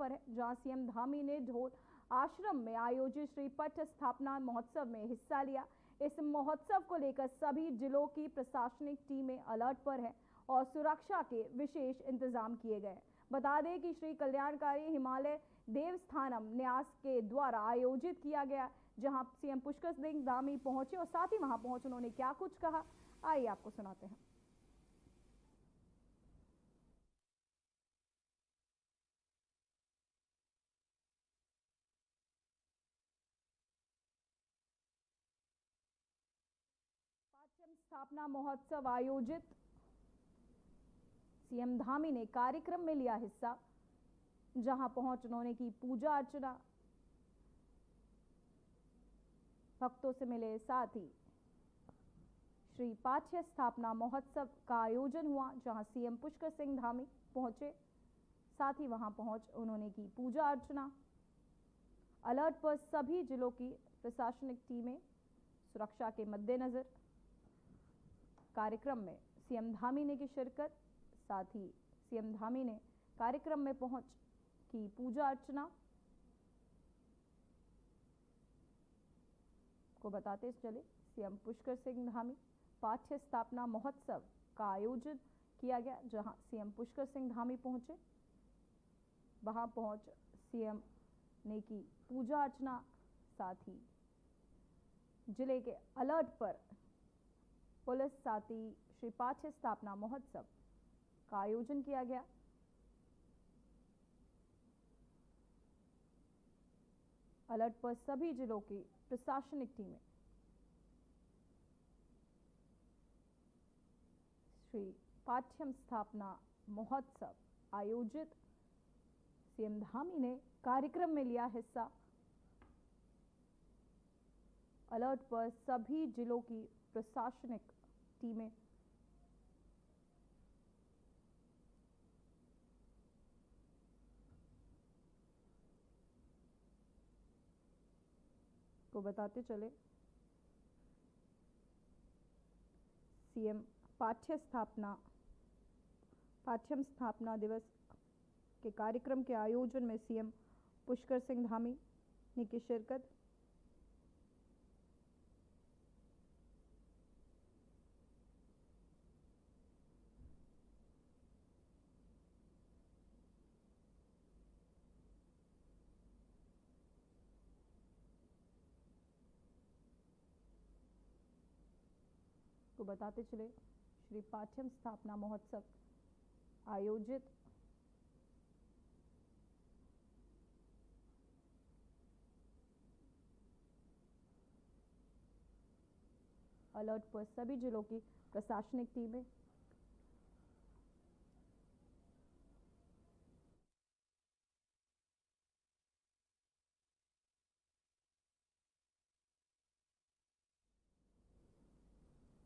पर है, जहां सीएम धामी ने ढोल आश्रम में आयोजित श्री पट स्थापना महोत्सव में हिस्सा लिया। इस महोत्सव को लेकर सभी जिलों की प्रशासनिक टीमें अलर्ट पर है और सुरक्षा के विशेष इंतजाम किए गए। बता दें कि श्री कल्याणकारी हिमालय देवस्थानम न्यास के द्वारा आयोजित किया गया, जहां सीएम पुष्कर सिंह धामी पहुंचे और साथ ही वहां पहुंच उन्होंने क्या कुछ कहा, आइए आपको सुनाते हैं। पाठ्यम स्थापना महोत्सव आयोजित, सीएम धामी ने कार्यक्रम में लिया हिस्सा, जहां पहुंच उन्होंने की पूजा अर्चना, भक्तों से मिले। साथ ही श्री पाठ्य स्थापना महोत्सव का आयोजन हुआ, जहां सीएम पुष्कर सिंह धामी पहुंचे, साथ ही वहां पहुंच उन्होंने की पूजा अर्चना। अलर्ट पर सभी जिलों की प्रशासनिक टीमें सुरक्षा के मद्देनजर। कार्यक्रम में सीएम धामी ने की शिरकत, साथ ही सीएम धामी ने कार्यक्रम में पहुंच की पूजा अर्चना। को बताते चले, सीएम पुष्कर सिंह धामी पाठ्य स्थापना महोत्सव का आयोजन किया गया, जहां सीएम पुष्कर सिंह धामी पहुंचे, वहां पहुंच सीएम ने की पूजा अर्चना। साथ ही जिले के अलर्ट पर पुलिस, साथ ही श्री पाठ्य स्थापना महोत्सव का आयोजन किया गया। अलर्ट पर सभी जिलों की प्रशासनिक टीमें। श्री पाठ्यम स्थापना महोत्सव आयोजित, सीएम धामी ने कार्यक्रम में लिया हिस्सा। अलर्ट पर सभी जिलों की प्रशासनिक टीमें। को बताते चले, सीएम पाठ्यम स्थापना दिवस के कार्यक्रम के आयोजन में सीएम पुष्कर सिंह धामी ने की शिरकत। को बताते चले, श्री पाठ्यम स्थापना महोत्सव आयोजित, अलर्ट पर सभी जिलों की प्रशासनिक टीमें।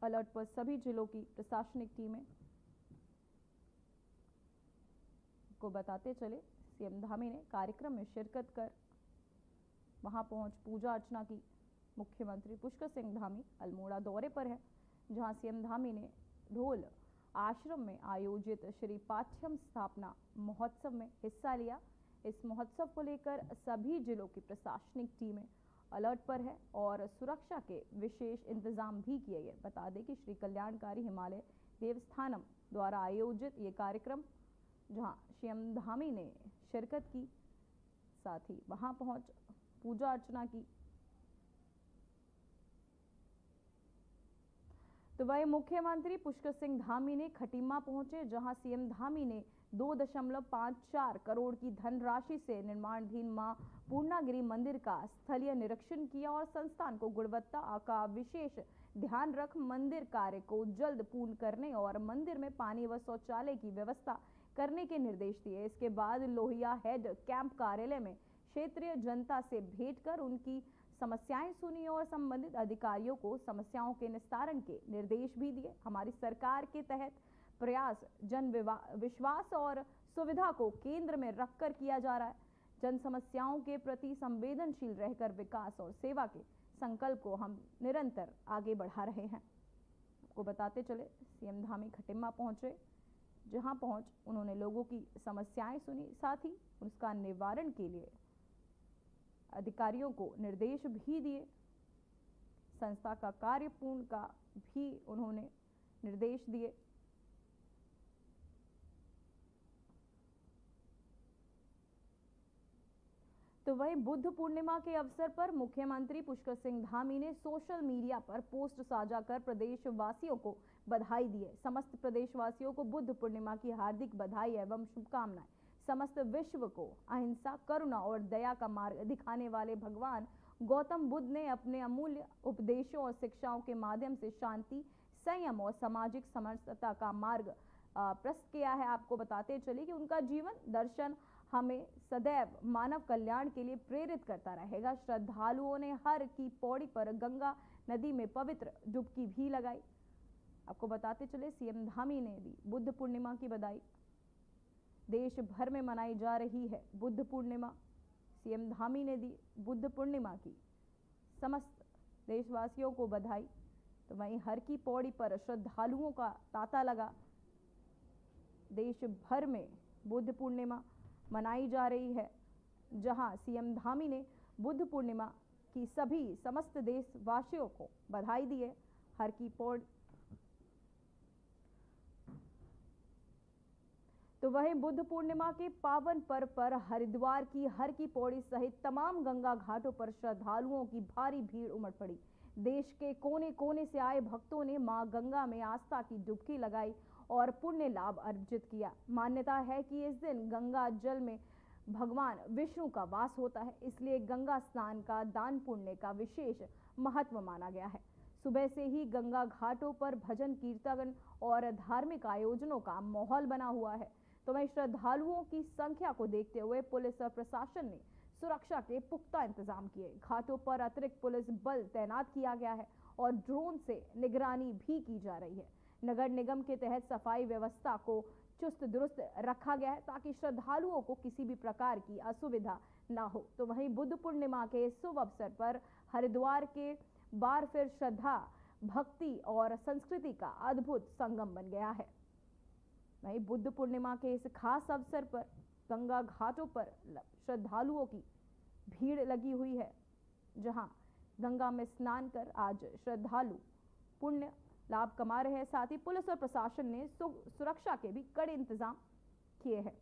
अलर्ट पर सभी जिलों की प्रशासनिक टीमें। को बताते चले, सीएम धामी ने कार्यक्रम में शिरकत कर वहां पहुंच पूजा अर्चना की। मुख्यमंत्री पुष्कर सिंह धामी अल्मोड़ा दौरे पर है, जहां सीएम धामी ने ढोल आश्रम में आयोजित श्री पाठ्यम स्थापना महोत्सव में हिस्सा लिया। इस महोत्सव को लेकर सभी जिलों की प्रशासनिक टीमें अलर्ट पर है और सुरक्षा के विशेष इंतजाम भी किए गए। बता दें कि श्री कल्याणकारी हिमालय देवस्थानम द्वारा आयोजित ये कार्यक्रम, जहां सीएम धामी ने शिरकत की, साथ ही वहां पहुंच पूजा अर्चना की। तो वही मुख्यमंत्री पुष्कर सिंह धामी ने खटीमा पहुंचे, जहां सीएम धामी ने 2.54 करोड़ की धनराशि से निर्माणाधीन मां पूर्णागिरि मंदिर का स्थलीय निरीक्षण किया और संस्थान को गुणवत्ता का विशेष ध्यान रख मंदिर कार्य को जल्द पूर्ण करने और मंदिर में पानी व शौचालय की व्यवस्था करने के निर्देश दिए। इसके बाद लोहिया हेड कैंप कार्यालय में क्षेत्रीय जनता से भेंट कर उनकी समस्याएं सुनी और संबंधित अधिकारियों को समस्याओं के निस्तारण के निर्देश भी दिए। हमारी सरकार के तहत प्रयास जन विश्वास और सुविधा को केंद्र में रखकर किया जा रहा है। जन समस्याओं के प्रति संवेदनशील रहकर विकास और सेवा के संकल्प को हम निरंतर आगे बढ़ा रहे हैं। आपको बताते चले, सीएम धामी खटीमा पहुंचे, जहां पहुंच उन्होंने लोगों की समस्याएं सुनी, साथ ही उसका निवारण के लिए अधिकारियों को निर्देश भी दिए। संस्था का कार्य पूर्ण का भी उन्होंने निर्देश दिए। तो वहीं बुद्ध पूर्णिमा के अवसर पर मुख्यमंत्री पुष्कर सिंह धामी ने सोशल मीडिया पर पोस्ट साझा कर प्रदेशवासियों को बधाई दी है। समस्त प्रदेशवासियों को बुद्ध पूर्णिमा की हार्दिक बधाई एवं शुभकामनाएं। समस्त विश्व को अहिंसा, करुणा और दया का मार्ग दिखाने वाले भगवान गौतम बुद्ध ने अपने अमूल्य उपदेशों और शिक्षाओं के माध्यम से शांति, संयम और सामाजिक समरसता का मार्ग प्रस्तुत किया है। आपको बताते चले कि उनका जीवन दर्शन हमें सदैव मानव कल्याण के लिए प्रेरित करता रहेगा। श्रद्धालुओं ने हर की पौड़ी पर गंगा नदी में पवित्र डुबकी भी लगाई। आपको बताते चले सीएम धामी ने दी बुद्ध पूर्णिमा की बधाई। देश भर में मनाई जा रही है बुद्ध पूर्णिमा। सीएम धामी ने दी बुद्ध पूर्णिमा की समस्त देशवासियों को बधाई। तो वहीं हर की पौड़ी पर श्रद्धालुओं का तांता लगा। देश भर में बुद्ध पूर्णिमा मनाई जा रही है, जहां सीएम धामी ने बुद्ध पूर्णिमा की सभी समस्त देशवासियों को बधाई दी है। हर की पौड़ी तो वहीं बुद्ध पूर्णिमा के पावन पर्व पर हरिद्वार की हर की पौड़ी सहित तमाम गंगा घाटों पर श्रद्धालुओं की भारी भीड़ उमड़ पड़ी। देश के कोने कोने से आए भक्तों ने मां गंगा में आस्था की डुबकी लगाई और पुण्य लाभ अर्जित किया। मान्यता है कि इस दिन गंगा जल में भगवान विष्णु का वास होता है, इसलिए गंगा स्नान का दान पुण्य का विशेष महत्व माना गया है। सुबह से ही गंगा घाटों पर भजन कीर्तन और धार्मिक आयोजनों का माहौल बना हुआ है। तो वहीं श्रद्धालुओं की संख्या को देखते हुए पुलिस और प्रशासन ने सुरक्षा के पुख्ता इंतजाम किए। घाटों पर अतिरिक्त पुलिस बल तैनात किया गया है और ड्रोन से निगरानी भी की जा रही है। नगर निगम के तहत सफाई व्यवस्था को चुस्त दुरुस्त रखा गया है ताकि श्रद्धालुओं को किसी भी प्रकार की असुविधा ना हो। तो वहीं बुद्ध पूर्णिमा के शुभ अवसर पर हरिद्वार के बार फिर श्रद्धा, भक्ति और संस्कृति का अद्भुत संगम बन गया है। वहीं बुद्ध पूर्णिमा के इस खास अवसर पर गंगा घाटों पर श्रद्धालुओं की भीड़ लगी हुई है, जहां गंगा में स्नान कर आज श्रद्धालु पुण्य लाभ कमा रहे हैं। साथ ही पुलिस और प्रशासन ने सुरक्षा के भी कड़े इंतजाम किए हैं।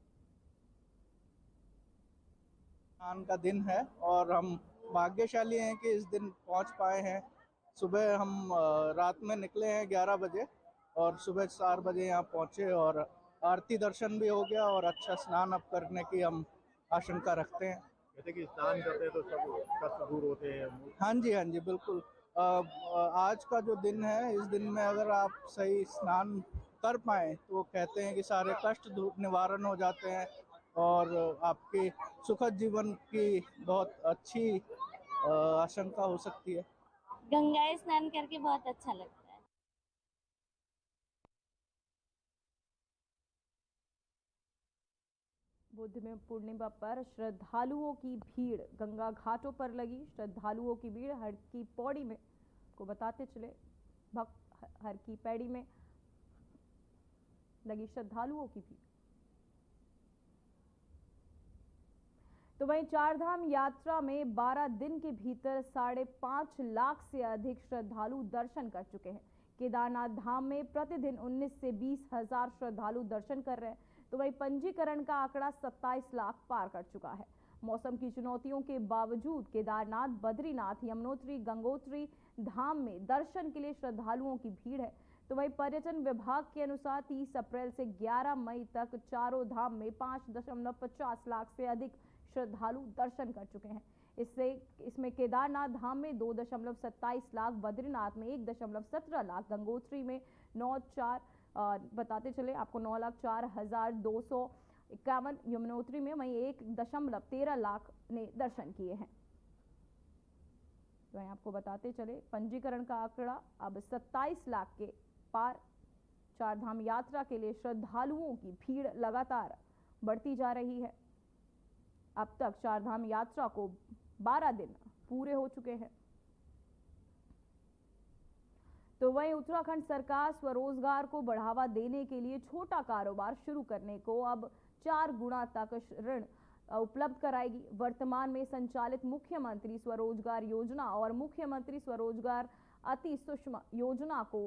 स्नान का दिन है और हम भाग्यशाली हैं कि इस दिन पहुंच पाए हैं। सुबह हम रात में निकले हैं 11 बजे और सुबह 4 बजे यहाँ पहुंचे और आरती दर्शन भी हो गया और अच्छा स्नान अब करने की हम आशंका रखते हैं। जैसे कि स्नान करते हैं तो सब कष्ट दूर होते हैं। हाँ जी बिल्कुल। आज का जो दिन है, इस दिन में अगर आप सही स्नान कर पाए तो वो कहते हैं कि सारे कष्ट निवारण हो जाते हैं और आपके सुखद जीवन की बहुत अच्छी आशंका हो सकती है। गंगा स्नान करके बहुत अच्छा लगता है। बुद्ध में पूर्णिमा पर श्रद्धालुओं की भीड़ गंगा घाटों पर लगी। श्रद्धालुओं की भीड़ हर की पौड़ी में को बताते चले भक्त हर की पैड़ी में लगी श्रद्धालुओं की भीड़। तो वहीं चारधाम यात्रा में 12 दिन के भीतर 5.5 लाख से अधिक श्रद्धालु दर्शन कर चुके हैं। केदारनाथ धाम में प्रतिदिन 19 से 20 हजार श्रद्धालु दर्शन कर रहे हैं। तो वहीं पंजीकरण का आंकड़ा 27 लाख पार कर चुका है। मौसम की चुनौतियों के बावजूद केदारनाथ, बद्रीनाथ, यमुनोत्री, गंगोत्री धाम में दर्शन के लिए श्रद्धालुओं की भीड़ है। तो वहीं पर्यटन विभाग के अनुसार 30 अप्रैल से 11 मई तक चारों धाम में 5.50 लाख से अधिक श्रद्धालु दर्शन कर चुके हैं। इसमें केदारनाथ धाम में 2.27 लाख, बद्रीनाथ में 1.17 लाख, गंगोत्री में 9.4 बताते चले आपको 9,04,251, यमुनोत्री में वहीं 1.13 लाख ने दर्शन किए हैं। तो आपको बताते चले पंजीकरण का आंकड़ा अब 27 लाख के पार। चारधाम यात्रा के लिए श्रद्धालुओं की भीड़ लगातार बढ़ती जा रही है। अब तक चारधाम यात्रा को 12 दिन पूरे हो चुके हैं। तो वहीं उत्तराखंड सरकार स्वरोजगार को बढ़ावा देने के लिए छोटा कारोबार शुरू करने को अब 4 गुना तक ऋण उपलब्ध कराएगी। वर्तमान में संचालित मुख्यमंत्री स्वरोजगार योजना और मुख्यमंत्री स्वरोजगार अति सूक्ष्म योजना को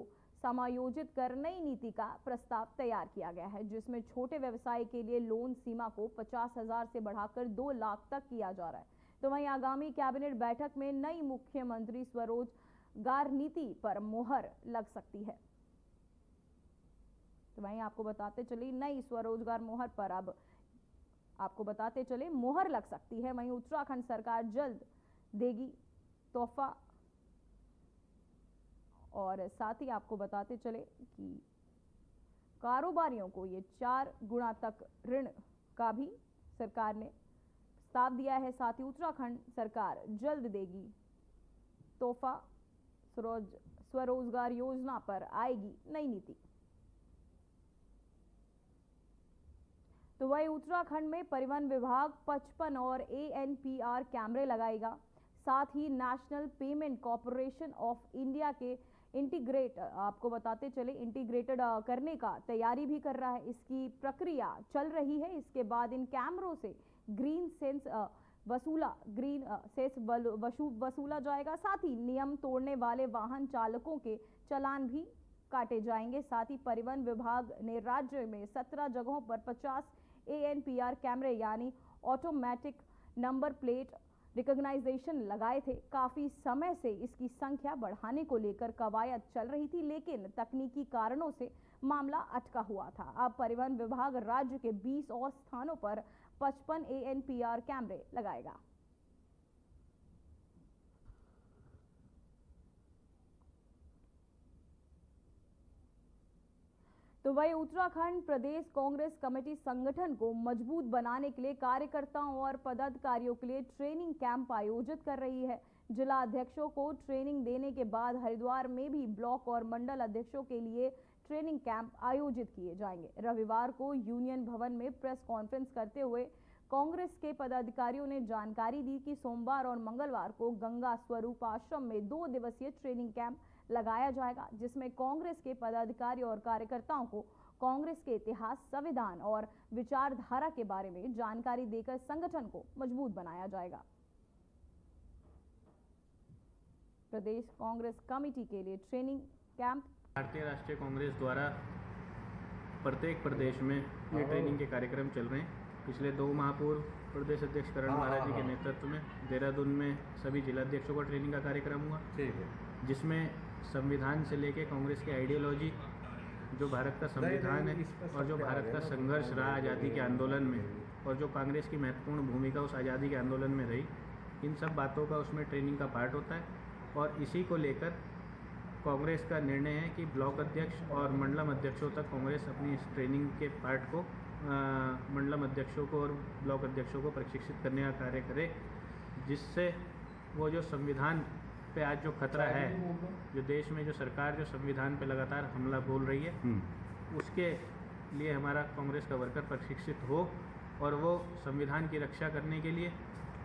समायोजित कर नई नीति का प्रस्ताव तैयार किया गया है, जिसमें छोटे व्यवसाय के लिए लोन सीमा को 50,000 से बढ़ाकर 2 लाख तक किया जा रहा है। तो वहीं आगामी कैबिनेट बैठक में नई मुख्यमंत्री स्वरोजगार नीति पर मुहर लग सकती है। तो वहीं आपको बताते चले नई स्वरोजगार मुहर पर अब आपको बताते चले मुहर लग सकती है। वहीं उत्तराखंड सरकार जल्द देगी तोहफा, और साथ ही आपको बताते चले कि कारोबारियों को ये 4 गुना तक ऋण का भी सरकार ने प्रस्ताव दिया है। साथ ही उत्तराखंड सरकार जल्द देगी तोहफा, स्वरोजगार योजना पर आएगी नई नीति। तो वही उत्तराखंड में परिवहन विभाग 55 और ANPR कैमरे लगाएगा। साथ ही national payment corporation of India के आपको बताते चले इंटीग्रेटेड करने का तैयारी भी कर रहा है। इसकी प्रक्रिया चल रही है। इसके बाद इन कैमरों से ग्रीन सेंस वसूला जाएगा। साथ ही नियम तोड़ने वाले वाहन चालकों के चालान भी काटे जाएंगे। साथ ही परिवहन विभाग ने राज्य में 17 जगहों पर 50 ANPR कैमरे यानी ऑटोमेटिक नंबर प्लेट रिकॉग्नाइजेशन लगाए थे। काफी समय से इसकी संख्या बढ़ाने को लेकर कवायद चल रही थी, लेकिन तकनीकी कारणों से मामला अटका हुआ था। अब परिवहन विभाग राज्य के 20 और स्थानों पर 55 ANPR कैमरे लगाएगा। तो वही उत्तराखंड प्रदेश कांग्रेस कमेटी संगठन को मजबूत बनाने के लिए कार्यकर्ताओं और पदाधिकारियों के लिए ट्रेनिंग कैंप आयोजित कर रही है। जिला अध्यक्षों को ट्रेनिंग देने के बाद हरिद्वार में भी ब्लॉक और मंडल अध्यक्षों के लिए ट्रेनिंग कैंप आयोजित किए जाएंगे। रविवार को यूनियन भवन में प्रेस कॉन्फ्रेंस करते हुए कांग्रेस के पदाधिकारियों ने जानकारी दी कि सोमवार और मंगलवार को गंगा स्वरूप आश्रम में 2 दिवसीय ट्रेनिंग कैंप लगाया जाएगा, जिसमें कांग्रेस के पदाधिकारी और कार्यकर्ताओं को कांग्रेस के इतिहास, संविधान और विचारधारा के बारे में जानकारी देकर संगठन को मजबूत बनाया जाएगा। प्रदेश कांग्रेस कमेटी के लिए ट्रेनिंग कैंप भारतीय राष्ट्रीय कांग्रेस द्वारा प्रत्येक प्रदेश में ये ट्रेनिंग के कार्यक्रम चल रहे हैं। पिछले 2 माह पूर्व प्रदेश अध्यक्ष करण महाराज जी के नेतृत्व में देहरादून में सभी जिलाध्यक्षों का ट्रेनिंग का कार्यक्रम हुआ, जिसमें संविधान से लेके कांग्रेस की आइडियोलॉजी, जो भारत का संविधान है और जो भारत का संघर्ष रहा आज़ादी के आंदोलन में, और जो कांग्रेस की महत्वपूर्ण भूमिका उस आज़ादी के आंदोलन में रही, इन सब बातों का उसमें ट्रेनिंग का पार्ट होता है। और इसी को लेकर कांग्रेस का निर्णय है कि ब्लॉक अध्यक्ष और मंडलम अध्यक्षों तक कांग्रेस अपनी इस ट्रेनिंग के पार्ट को मंडलम अध्यक्षों को और ब्लॉक अध्यक्षों को प्रशिक्षित करने का कार्य करे, जिससे वो जो संविधान पे आज जो खतरा है, जो देश में जो सरकार जो संविधान पे लगातार हमला बोल रही है, उसके लिए हमारा कांग्रेस का वर्कर प्रशिक्षित हो और वो संविधान की रक्षा करने के लिए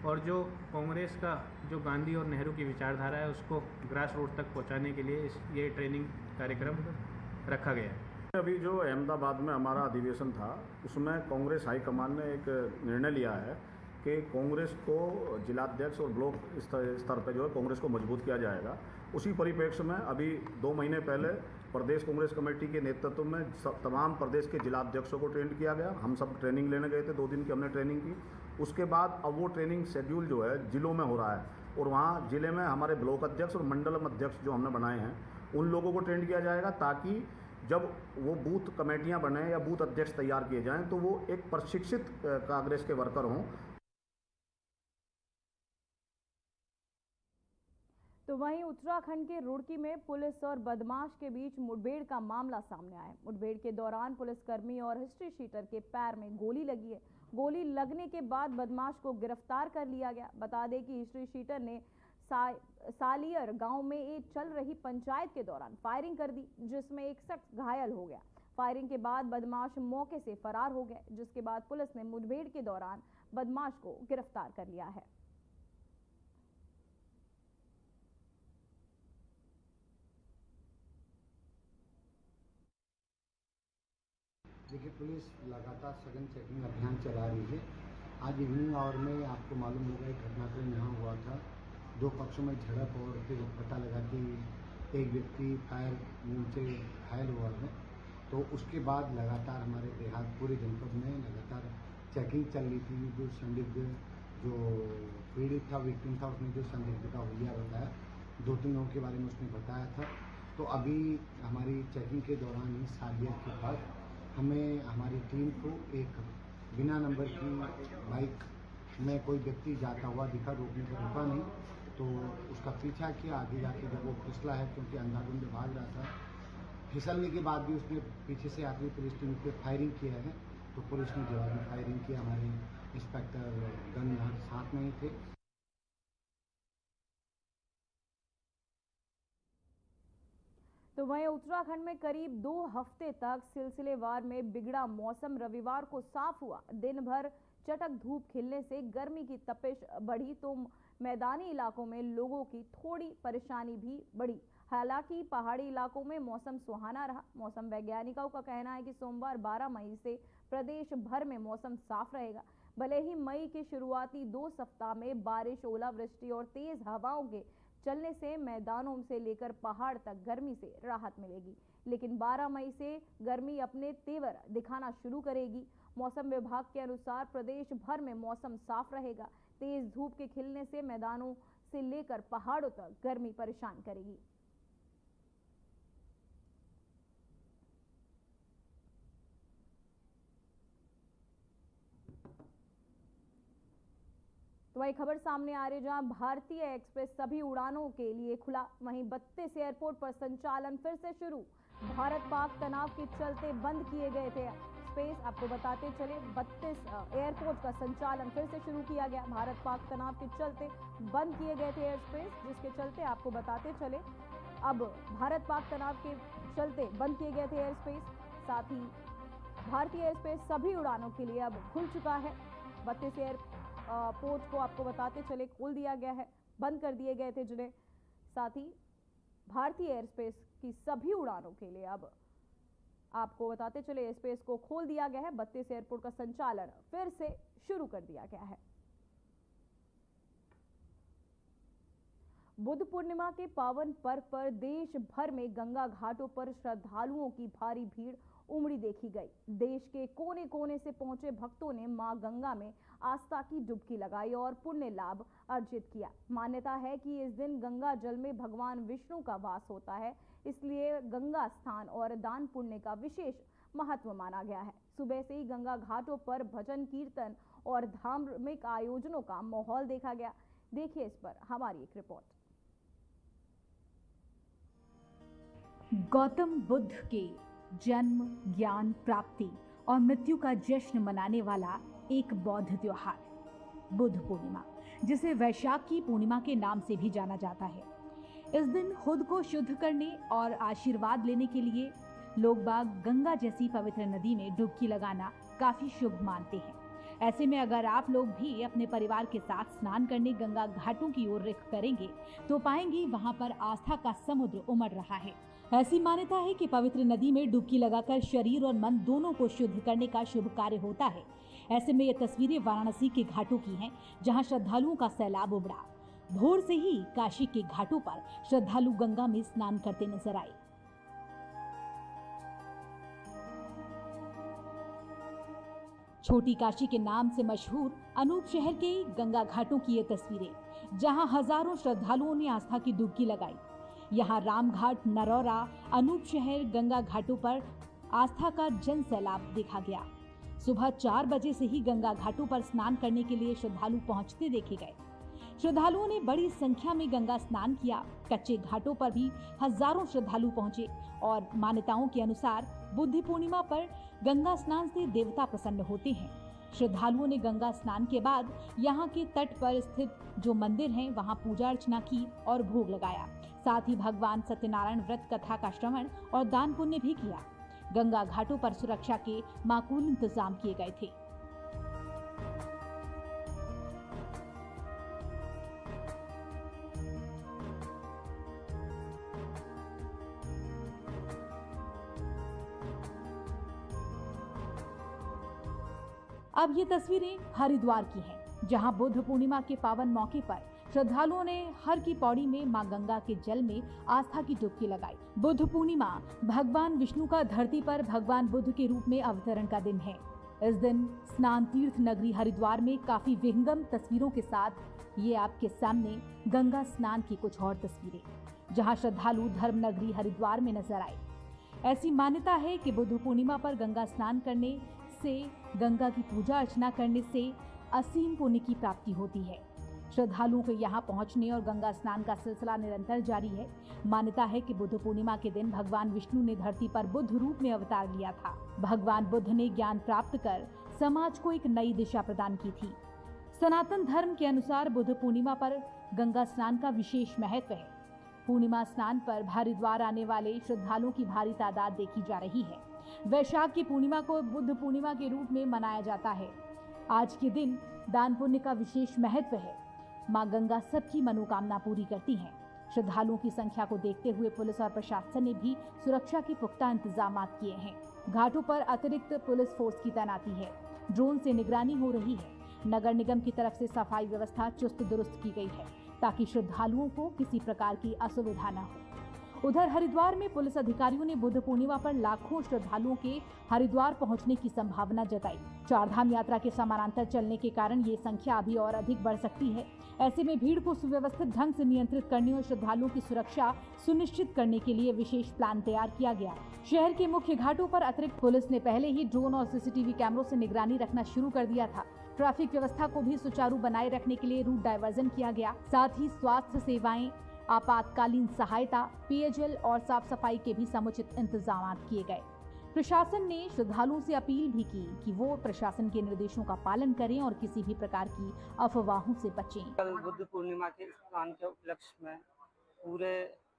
और जो कांग्रेस का जो गांधी और नेहरू की विचारधारा है उसको ग्रास रूट तक पहुंचाने के लिए ये ट्रेनिंग कार्यक्रम रखा गया है। अभी जो अहमदाबाद में हमारा अधिवेशन था, उसमें कांग्रेस हाईकमान ने एक निर्णय लिया है कि कांग्रेस को जिलाध्यक्ष और ब्लॉक स्तर पर जो है कांग्रेस को मजबूत किया जाएगा। उसी परिप्रेक्ष्य में अभी 2 महीने पहले प्रदेश कांग्रेस कमेटी के नेतृत्व में तमाम प्रदेश के जिलाध्यक्षों को ट्रेन किया गया। हम सब ट्रेनिंग लेने गए थे, 2 दिन की हमने ट्रेनिंग की। उसके बाद अब वो ट्रेनिंग शेड्यूल जो है जिलों में हो रहा है, और वहाँ जिले में हमारे ब्लॉक अध्यक्ष और मंडलम अध्यक्ष जो हमने बनाए हैं उन लोगों को ट्रेन किया जाएगा, ताकि जब वो बूथ कमेटियां बने या बूथ अध्यक्ष तैयार किए जाएं तो वो एक प्रशिक्षित कांग्रेस के वर्कर हों। तो वहीं उत्तराखंड के रुड़की में पुलिस और बदमाश के बीच मुठभेड़ का मामला सामने आया। मुठभेड़ के दौरान पुलिसकर्मी और हिस्ट्री शीटर के पैर में गोली लगी है। गोली लगने के बाद बदमाश को गिरफ्तार कर लिया गया। बता दें कि हिस्ट्री शीटर ने सालियर गांव में एक चल रही पंचायत के दौरान फायरिंग कर दी, जिसमें एक शख्स घायल हो गया। फायरिंग के बाद बदमाश मौके से फरार हो गए, जिसके बाद पुलिस ने मुठभेड़ के दौरान बदमाश को गिरफ्तार कर लिया है। देखिए, पुलिस लगातार सघन चेकिंग अभियान चला रही है। आज इवनिंग आवर में आपको मालूम होगा एक घटनाक्रम यहाँ हुआ था। दो पक्षों में झड़प और फिर पता लगा कि एक व्यक्ति फायर वूंड से घायल हुआ है। तो उसके बाद लगातार हमारे देहात पूरे जनपद में लगातार चेकिंग चल रही थी। जो संदिग्ध जो पीड़ित था, विक्टिम था, उसने जो संदिग्ध का हुलिया बताया, 2-3 लोगों के बारे में उसने बताया था। तो अभी हमारी चेकिंग के दौरान ही सालियर के पास हमें हमारी टीम को एक बिना नंबर की बाइक में कोई व्यक्ति जाता हुआ दिखा। रोकने पर रुका नहीं, तो उसका पीछा किया। आगे जाके जब वो फिसला है, क्योंकि अंधाधुंध भाग रहा था, फिसलने के बाद भी उसने पीछे से आके पुलिस टीम पे फायरिंग किया है। तो पुलिस ने जवाबी फायरिंग किया। हमारे इंस्पेक्टर गन साथ में ही थे। तो वहीं उत्तराखंड में करीब 2 हफ्ते तक सिलसिलेवार में बिगड़ा मौसम रविवार को साफ हुआ। दिन भर चटक धूप खिलने से गर्मी की तपिश बढ़ी तो मैदानी इलाकों में लोगों की थोड़ी परेशानी भी बढ़ी। हालांकि पहाड़ी इलाकों में मौसम सुहाना रहा। मौसम वैज्ञानिकों का कहना है कि सोमवार 12 मई से प्रदेश भर में मौसम साफ रहेगा। भले ही मई के शुरुआती 2 सप्ताह में बारिश, ओलावृष्टि और तेज हवाओं के चलने से मैदानों से लेकर पहाड़ तक गर्मी से राहत मिलेगी, लेकिन 12 मई से गर्मी अपने तेवर दिखाना शुरू करेगी। मौसम विभाग के अनुसार प्रदेश भर में मौसम साफ रहेगा। तेज धूप के खिलने से मैदानों से लेकर पहाड़ों तक गर्मी परेशान करेगी। तो वही खबर सामने आ रही है, जहां भारतीय एक्सप्रेस सभी उड़ानों के लिए खुला। वहीं 32 एयरपोर्ट पर संचालन फिर से शुरू। भारत पाक तनाव के चलते बंद किए गए थे स्पेस। आपको बताते चले 32 एयरपोर्ट का संचालन फिर से शुरू किया गया। भारत पाक तनाव के चलते बंद किए गए थे एयर स्पेस, जिसके चलते आपको बताते चले अब भारत पाक तनाव के चलते बंद किए गए थे एयर स्पेस। साथ ही भारतीय एयर स्पेस सभी उड़ानों के लिए अब खुल चुका है। 32 एयरपोर्ट को आपको बताते चले खोल दिया गया है, बंद कर दिए गए थे जिन्हें। साथ ही भारतीय एयर स्पेस की सभी उड़ानों के लिए अब आपको बताते चले एयर स्पेस को खोल दिया गया है। 32 एयरपोर्ट का संचालन फिर से शुरू कर दिया गया है। बुद्ध पूर्णिमा के पावन पर्व पर देश भर में गंगा घाटों पर श्रद्धालुओं की भारी भीड़ उमड़ी देखी गई। देश के कोने कोने से पहुंचे भक्तों ने मां गंगा में आस्था की डुबकी लगाई और पुण्य लाभ अर्जित किया। मान्यता है कि इस दिन गंगा जल में भगवान विष्णु का वास होता है, इसलिए गंगा स्नान और दान पुण्य का विशेष महत्व माना गया है। सुबह से ही गंगा घाटों पर भजन कीर्तन और धार्मिक आयोजनों का माहौल देखा गया। देखिए इस पर हमारी एक रिपोर्ट। गौतम बुद्ध के जन्म, ज्ञान प्राप्ति और मृत्यु का जश्न मनाने वाला एक बौद्ध त्योहार बुद्ध पूर्णिमा, जिसे वैशाखी पूर्णिमा के नाम से भी जाना जाता है। इस दिन खुद को शुद्ध करने और आशीर्वाद लेने के लिए लोग बाग गंगा जैसी पवित्र नदी में डुबकी लगाना काफी शुभ मानते हैं। ऐसे में अगर आप लोग भी अपने परिवार के साथ स्नान करने गंगा घाटों की ओर रुख करेंगे तो पाएंगे वहां पर आस्था का समुद्र उमड़ रहा है। ऐसी मान्यता है कि पवित्र नदी में डुबकी लगाकर शरीर और मन दोनों को शुद्ध करने का शुभ कार्य होता है। ऐसे में ये तस्वीरें वाराणसी के घाटों की हैं, जहां श्रद्धालुओं का सैलाब उमड़ा। भोर से ही काशी के घाटों पर श्रद्धालु गंगा में स्नान करते नजर आए। छोटी काशी के नाम से मशहूर अनूप शहर के गंगा घाटों की ये तस्वीरें, जहां हजारों श्रद्धालुओं ने आस्था की डुबकी लगाई। यहाँ रामघाट, नरौरा, अनूप शहर गंगा घाटों पर आस्था का जन सैलाब देखा गया। सुबह 4 बजे से ही गंगा घाटों पर स्नान करने के लिए श्रद्धालु पहुंचते देखे गए। श्रद्धालुओं ने बड़ी संख्या में गंगा स्नान किया। कच्चे घाटों पर भी हजारों श्रद्धालु पहुंचे और मान्यताओं के अनुसार बुद्ध पूर्णिमा पर गंगा स्नान से देवता प्रसन्न होते हैं। श्रद्धालुओं ने गंगा स्नान के बाद यहाँ के तट पर स्थित जो मंदिर हैं वहाँ पूजा अर्चना की और भोग लगाया। साथ ही भगवान सत्यनारायण व्रत कथा का श्रवण और दान पुण्य भी किया। गंगा घाटों पर सुरक्षा के माकूल इंतजाम किए गए थे। अब ये तस्वीरें हरिद्वार की हैं, जहां बुद्ध पूर्णिमा के पावन मौके पर श्रद्धालुओं ने हर की पौड़ी में मां गंगा के जल में आस्था की डुबकी लगाई। बुद्ध पूर्णिमा भगवान विष्णु का धरती पर भगवान बुद्ध के रूप में अवतरण का दिन है। इस दिन स्नान तीर्थ नगरी हरिद्वार में काफी विहंगम तस्वीरों के साथ ये आपके सामने गंगा स्नान की कुछ और तस्वीरें, जहां श्रद्धालु धर्म नगरी हरिद्वार में नजर आए। ऐसी मान्यता है कि बुद्ध पूर्णिमा पर गंगा स्नान करने से, गंगा की पूजा अर्चना करने से असीम पुण्य की प्राप्ति होती है। श्रद्धालुओं के यहाँ पहुंचने और गंगा स्नान का सिलसिला निरंतर जारी है। मान्यता है कि बुद्ध पूर्णिमा के दिन भगवान विष्णु ने धरती पर बुद्ध रूप में अवतार लिया था। भगवान बुद्ध ने ज्ञान प्राप्त कर समाज को एक नई दिशा प्रदान की थी। सनातन धर्म के अनुसार बुद्ध पूर्णिमा पर गंगा स्नान का विशेष महत्व है। पूर्णिमा स्नान पर हरिद्वार आने वाले श्रद्धालुओं की भारी तादाद देखी जा रही है। वैशाख की पूर्णिमा को बुद्ध पूर्णिमा के रूप में मनाया जाता है। आज के दिन दान पुण्य का विशेष महत्व है। मां गंगा सबकी मनोकामना पूरी करती हैं। श्रद्धालुओं की संख्या को देखते हुए पुलिस और प्रशासन ने भी सुरक्षा के पुख्ता इंतजाम किए हैं। घाटों पर अतिरिक्त पुलिस फोर्स की तैनाती है। ड्रोन से निगरानी हो रही है। नगर निगम की तरफ से सफाई व्यवस्था चुस्त दुरुस्त की गई है, ताकि श्रद्धालुओं को किसी प्रकार की असुविधा न हो। उधर हरिद्वार में पुलिस अधिकारियों ने बुद्ध पूर्णिमा पर लाखों श्रद्धालुओं के हरिद्वार पहुंचने की संभावना जताई। चारधाम यात्रा के समानांतर चलने के कारण ये संख्या अभी और अधिक बढ़ सकती है। ऐसे में भीड़ को सुव्यवस्थित ढंग से नियंत्रित करने और श्रद्धालुओं की सुरक्षा सुनिश्चित करने के लिए विशेष प्लान तैयार किया गया। शहर के मुख्य घाटों पर अतिरिक्त पुलिस ने पहले ही ड्रोन और सीसीटीवी कैमरों से निगरानी रखना शुरू कर दिया था। ट्रैफिक व्यवस्था को भी सुचारू बनाए रखने के लिए रूट डायवर्जन किया गया। साथ ही स्वास्थ्य सेवाएं, आपातकालीन सहायता, पेयजल और साफ सफाई के भी समुचित इंतजाम किए गए। प्रशासन ने श्रद्धालुओं से अपील भी की कि वो प्रशासन के निर्देशों का पालन करें और किसी भी प्रकार की अफवाहों से बचें। कल बुद्ध पूर्णिमा के स्नान के उपलक्ष्य में पूरे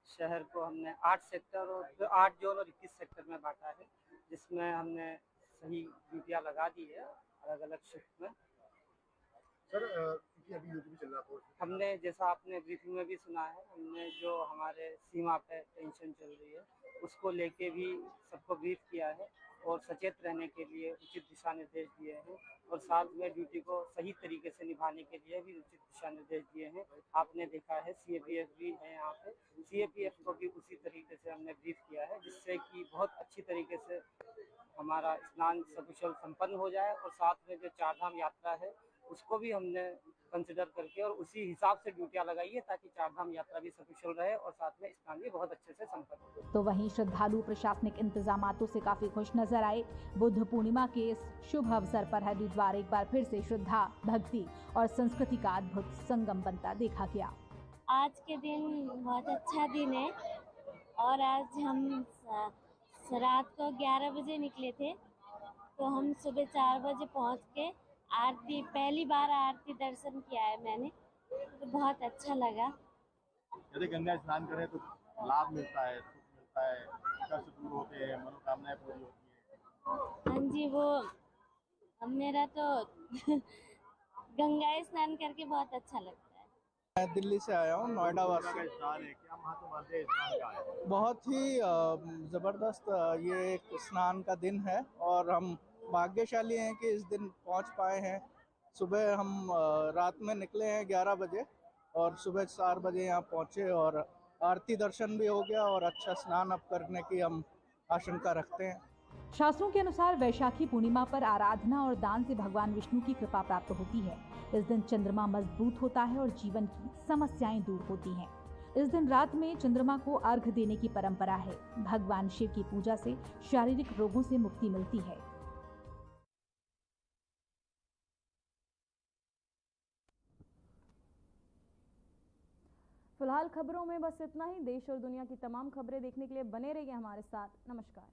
शहर को हमने 8 सेक्टर और 8 जोन और 21 सेक्टर में बांटा है, जिसमें हमने सही ड्यूटियाँ लगा दी है अलग अलग शिफ्ट में। सर अभी युद्ध भी चल रहा था, हमने जैसा आपने ब्रीफिंग में भी सुना है, हमने जो हमारे सीमा पे टेंशन चल रही है उसको लेके भी सबको ब्रीफ किया है और सचेत रहने के लिए उचित दिशा निर्देश दिए हैं और साथ में ड्यूटी को सही तरीके से निभाने के लिए भी उचित दिशा निर्देश दिए हैं। आपने देखा है सीएपीएफ भी है यहाँ पे, सीएपीएफ को भी उसी तरीके से हमने ब्रीफ किया है, जिससे कि बहुत अच्छी तरीके से हमारा स्नान सकुशल संपन्न हो जाए और साथ में जो चारधाम यात्रा है उसको भी हमने कंसिडर करके और उसी हिसाब से ड्यूटियां लगाई है, ताकि चारधाम यात्रा भी सकुशल रहे और साथ में स्नान भी बहुत अच्छे से संपन्न हो। तो वहीं श्रद्धालु प्रशासनिक इंतजामातों से काफी खुश नजर आए। बुद्ध पूर्णिमा के इस शुभ अवसर पर हरिद्वार एक बार फिर से श्रद्धा, भक्ति और संस्कृति का अद्भुत संगम बनता देखा गया। आज के दिन बहुत अच्छा दिन है और आज हम रात को 11 बजे निकले थे, तो हम सुबह 4 बजे पहुँच के आरती, पहली बार आरती दर्शन किया है मैंने, तो बहुत अच्छा लगा। यदि गंगा स्नान करें तो लाभ मिलता है, सुख मिलता है, कष्ट दूर होते हैं, मनोकामनाएं पूरी होती है। हाँ जी, वो मेरा तो गंगा स्नान करके बहुत अच्छा लगता है। मैं दिल्ली से आया हूँ, नोएडा वासी। स्नान है, क्या महत्व मानते हैं स्नान का है? बहुत ही ज़बरदस्त ये एक स्नान का दिन है और हम भाग्यशाली हैं कि इस दिन पहुंच पाए हैं। सुबह हम रात में निकले हैं 11 बजे और सुबह 4 बजे यहाँ पहुँचे और आरती दर्शन भी हो गया और अच्छा स्नान अब करने की हम आशंका रखते हैं। शास्त्रों के अनुसार वैशाखी पूर्णिमा पर आराधना और दान से भगवान विष्णु की कृपा प्राप्त होती है। इस दिन चंद्रमा मजबूत होता है और जीवन की समस्याएं दूर होती हैं। इस दिन रात में चंद्रमा को अर्घ देने की परंपरा है। भगवान शिव की पूजा से शारीरिक रोगों से मुक्ति मिलती है। फिलहाल खबरों में बस इतना ही। देश और दुनिया की तमाम खबरें देखने के लिए बने रहिए हमारे साथ। नमस्कार।